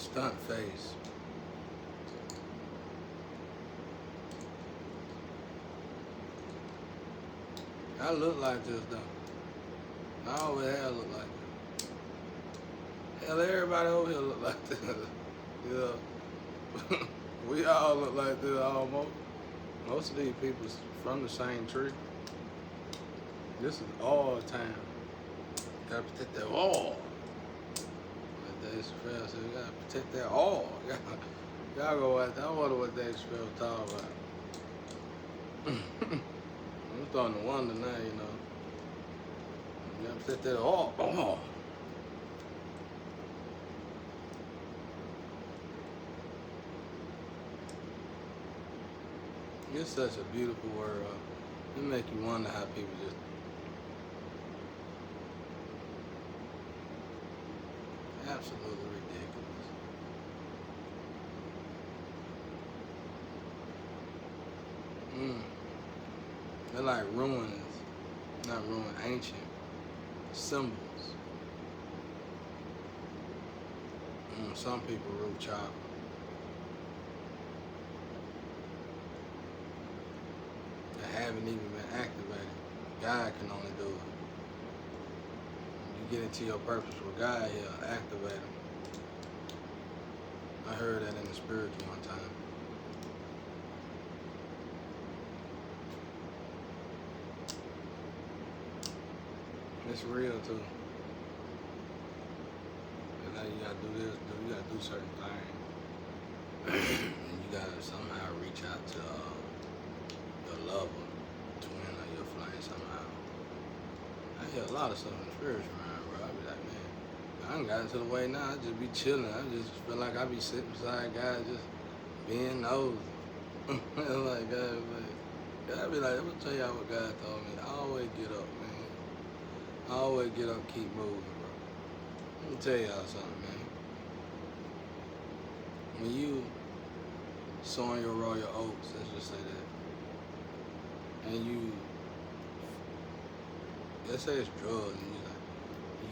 Stunt face. I look like this though. I always have looked like this. Hell, everybody over here look like this. Yeah. We all look like this almost. Most of these people from the same tree. This is all time. Gotta protect that all. Like Dave Chappelle said, you gotta protect that all. Y'all go out there. I wonder what Dave Chappelle talking about. I'm starting to wonder now, you know. You gotta protect that all. Oh. It's such a beautiful world. It make you wonder how people just absolutely ridiculous. They're like ruins, not ruins, ancient symbols. Some people root chop. That haven't even been activated. God can only do it. You get into your purpose with God, He'll activate them. I heard that in the spiritual one time. It's real too. And now you gotta do this, you gotta do certain things. And you gotta somehow reach out to your lover, twin or your flame somehow. I hear a lot of stuff in the spiritual realm, bro. I be like, man, I done got into the way now. I just be chilling. I just feel like I be sitting beside God, just being nosy. Like God, God be like, I'm gonna tell y'all what God told me. Always get up, man. Always get up, keep moving, bro. Let me tell y'all something, man. When you sowing your royal oats, let's just say that, and you, let's say it's drugs, and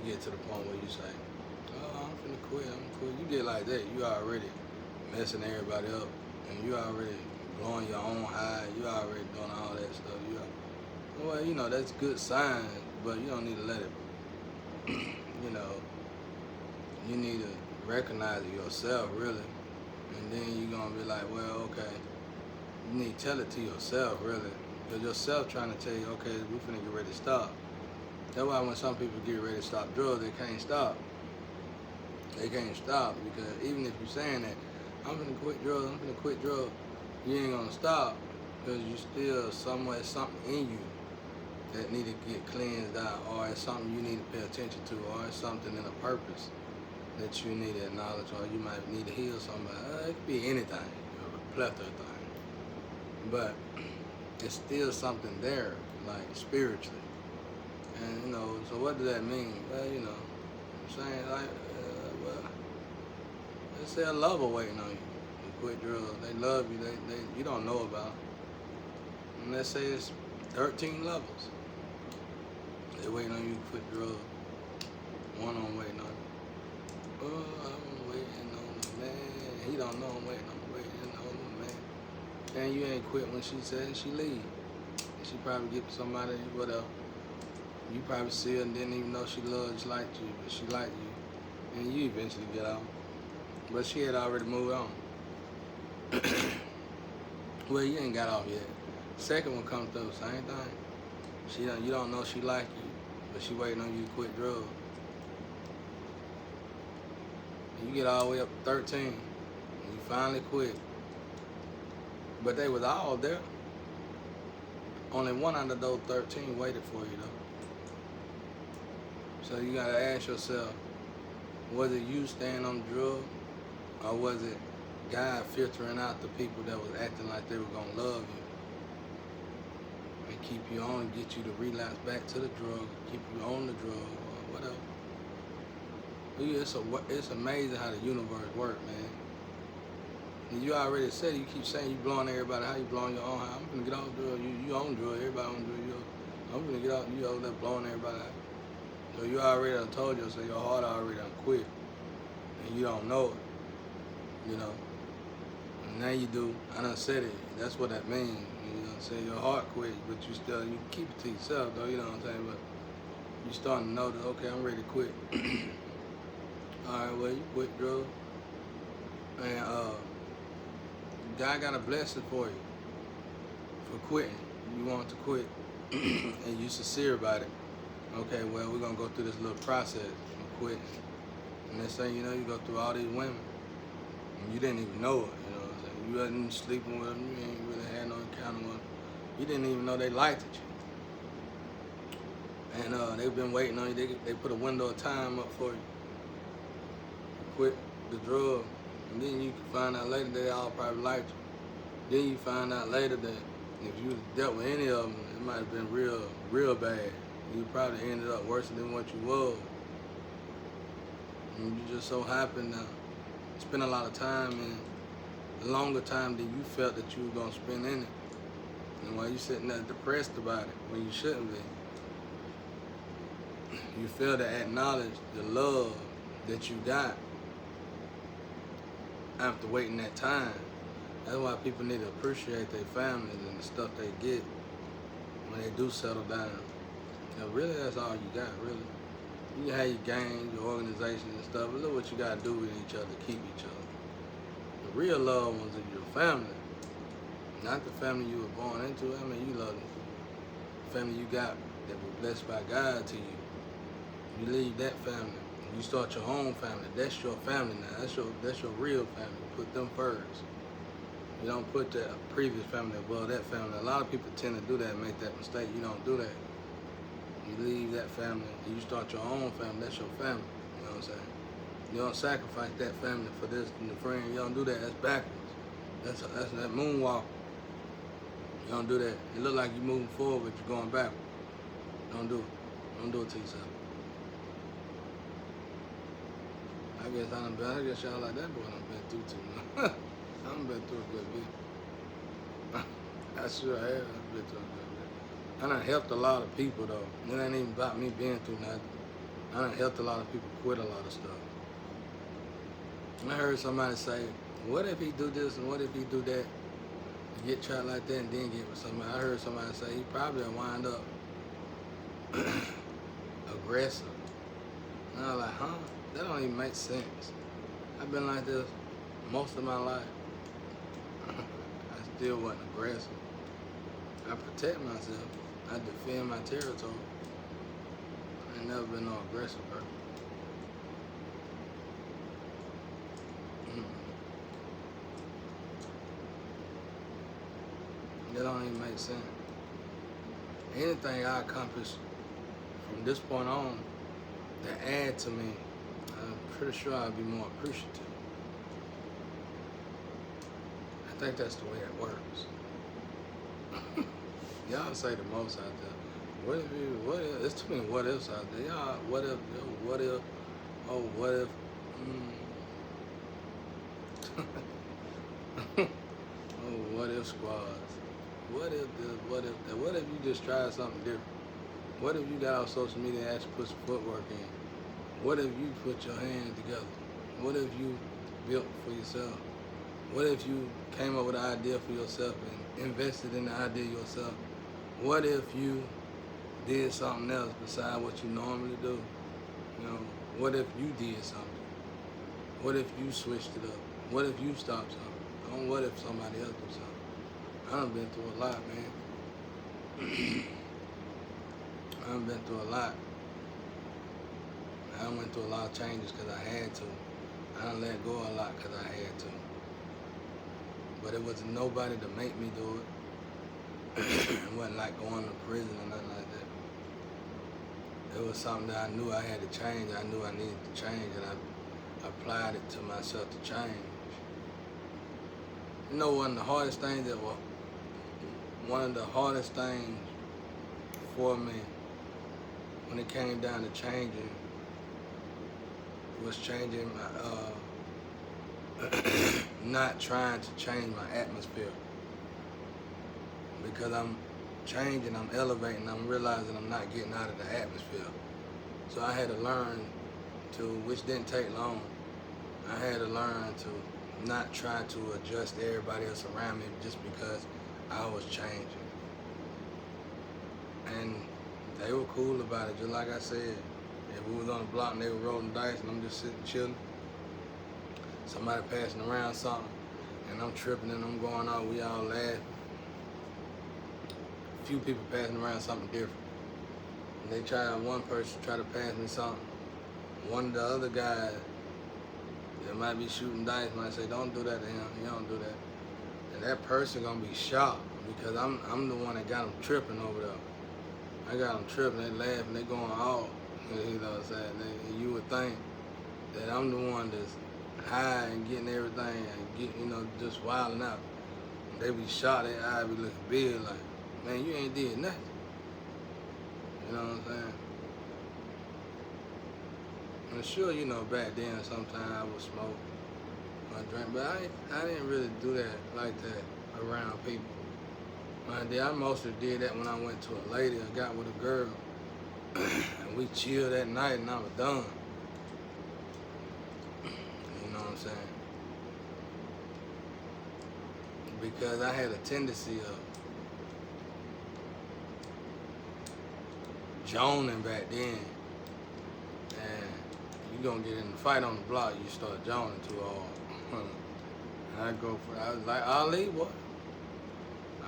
you get to the point where you say, oh, I'm finna quit, I'm quit. You get like that, you already messing everybody up, and you already blowing your own high, you already doing all that stuff. Well, you know, that's good sign, but you don't need to let it, you know, you need to recognize it yourself, really. And then you're going to be like, well, okay, you need to tell it to yourself, really. Because yourself trying to tell you, okay, we finna get ready to stop. That's why when some people get ready to stop drugs, they can't stop. They can't stop because even if you're saying that, I'm finna quit drugs, I'm finna quit drugs, you ain't going to stop because you still somewhere, something in you that need to get cleansed out, or it's something you need to pay attention to, or it's something in a purpose that you need to acknowledge, or you might need to heal somebody. It could be anything, a plethora of things. But it's still something there, like spiritually. And you know, so what does that mean? Well, you know, I'm saying like, well, let's say a lover waiting on you. You quit drugs. They love you. They you don't know about. And let's say it's 13 lovers. They waiting on you to quit drugs. One on waiting on you. Oh, I'm waiting on the man. He don't know I'm waiting on the man. And you ain't quit when she said she leave. She probably get somebody, whatever. You probably see her and didn't even know she loved, she liked you, but she liked you. And you eventually get out. But she had already moved on. Well, you ain't got off yet. Second one comes through, same thing. You don't know she like you, but she waiting on you to quit drugs. You get all the way up to 13, and you finally quit. But they was all there. Only one out of those 13 waited for you though. So you gotta ask yourself, was it you staying on drugs, or was it God filtering out the people that was acting like they were gonna love you and keep you on and get you to relapse back to the drug, keep you on the drug, or whatever. It's amazing how the universe works, man. And you already said, you keep saying you blowing everybody, how you blowing your own high. I'm gonna get off drugs, you on drugs, everybody on drugs, I'm gonna get out, you over there blowing everybody out. So you already done told yourself, your heart already done quit, and you don't know it. you know. And now you do. I done said it. That's what that means. You know what I'm saying? Your heart quit, but you keep it to yourself, though. You know what I'm saying? But you starting to know that, okay, I'm ready to quit. All right, well, you quit drugs. And God got a blessing for you for quitting. You want to quit and you sincere about it. Okay, well, we're going to go through this little process of quitting. And next thing you know, you go through all these women. And you didn't even know it, you know what I'm saying? You wasn't sleeping with them. You ain't really had no encounter with them. You didn't even know they liked you. And they've been waiting on you. They put a window of time up for you. Quit the drug. And then you can find out later that they all probably liked you. Then you find out later that if you dealt with any of them, it might have been real bad. You probably ended up worse than what you was. And you just so happened to spend a lot of time in longer time than you felt that you were going to spend in it. And while you're sitting there depressed about it, when you shouldn't be, you fail to acknowledge the love that you got after waiting that time. That's why people need to appreciate their families and the stuff they get when they do settle down. And really, that's all you got, really. You have your gangs, your organizations and stuff, but look what you got to do with each other, keep each other. The real loved ones are your family, not the family you were born into. I mean, you love the family you got that was blessed by God to you. You leave that family, you start your own family. That's your family now. That's your real family. Put them first. You don't put the previous family above that family. A lot of people tend to do that and make that mistake. You don't do that. You leave that family and you start your own family. That's your family. You know what I'm saying? You don't sacrifice that family for this and the friend. You don't do that. That's backwards. That's that moonwalk. You don't do that. It look like you're moving forward, but you're going backwards. Don't do it. Don't do it to yourself. I guess y'all like that boy done been through too much. I done been through a good bit. I sure have. I've been through a good bit. I done helped a lot of people though. It ain't even about me being through nothing. I done helped a lot of people quit a lot of stuff. And I heard somebody say, what if he do this and what if he do that? Get trapped like that and then get with somebody. I heard somebody say he probably will wind up aggressive. And I was like, huh? That don't even make sense. I've been like this most of my life. I still wasn't aggressive. I protect myself. I defend my territory. I ain't never been no aggressive person. That don't even make sense. Anything I accomplish from this point on that add to me, I'm pretty sure I'll be more appreciative. I think that's the way it works. Y'all say the most out there. What if, there's too many what ifs out there. Y'all, what if, oh, what if, oh, what if squads. What if this, what if that? What if you just tried something different? What if you got off social media and actually put some footwork in? What if you put your hands together? What if you built for yourself? What if you came up with an idea for yourself and invested in the idea yourself? What if you did something else besides what you normally do? You know, what if you did something? What if you switched it up? What if you stopped something? Don't what if somebody else do something? I done been through a lot, man. I done been through a lot. I done went through a lot of changes because I had to. I done let go a lot because I had to. But it wasn't nobody to make me do it. It wasn't like going to prison or nothing like that. It was something that I knew I had to change. I knew I needed to change, and I applied it to myself to change. You know, one of the hardest things for me when it came down to changing was changing my, not trying to change my atmosphere. Because I'm changing, I'm elevating, I'm realizing I'm not getting out of the atmosphere. So I had to learn to, which didn't take long, I had to learn to not trying to adjust to everybody else around me just because I was changing. And they were cool about it, just like I said. If we was on the block and they were rolling dice and I'm just sitting chilling, somebody passing around something, and I'm tripping and I'm going out, we all laugh. A few people passing around something different. And one person try to pass me something. One of the other guys that might be shooting dice might say, don't do that to him, you don't do that. And that person gonna be shocked because I'm the one that got them tripping over there. I got them tripping, they laughing, they going off. You know what I'm saying? You would think that I'm the one that's high and getting everything and just wilding out. And they be shocked, their eyes be looking big like, man, you ain't did nothing. You know what I'm saying? And sure, back then sometimes I would smoke or drink, but I didn't really do that like that around people. I mostly did that when I went to a lady or got with a girl and we chilled that night and I was done. You know what I'm saying? Because I had a tendency of joning back then, and you gonna get in the fight on the block, you start joning too hard. I was like Ali, boy.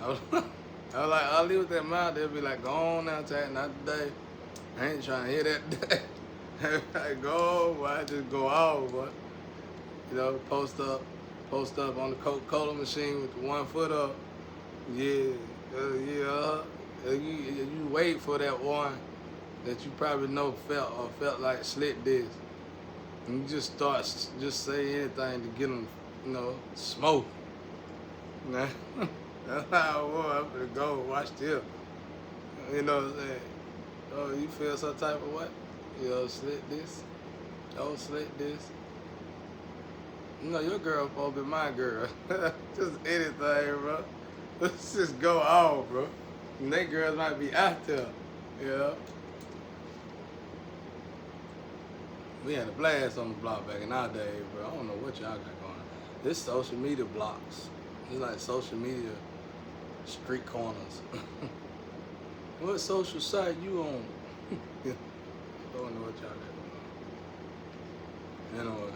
I was like Ali with that mouth. They'll be like, go on now, Tat, not today. I ain't trying to hear that today. Like, go, boy, I just go off, boy. Post up on the Coca-Cola machine with the 1 foot up. Yeah. You wait for that one that you probably know felt like slit this. And you just start say anything to get them, smoke. That's how I was. I'm gonna go watch this. You know what I'm saying? Oh, you feel some type of what? Slit this. Oh, slit this. Your girl supposed to be my girl. Just anything, bro. Let's just go off, bro. And they girls might be out there, We had a blast on the block back in our day, bro. I don't know what y'all got going on. This social media blocks. It's like social media street corners. What social site you on? I don't know what y'all got going on. Anyway.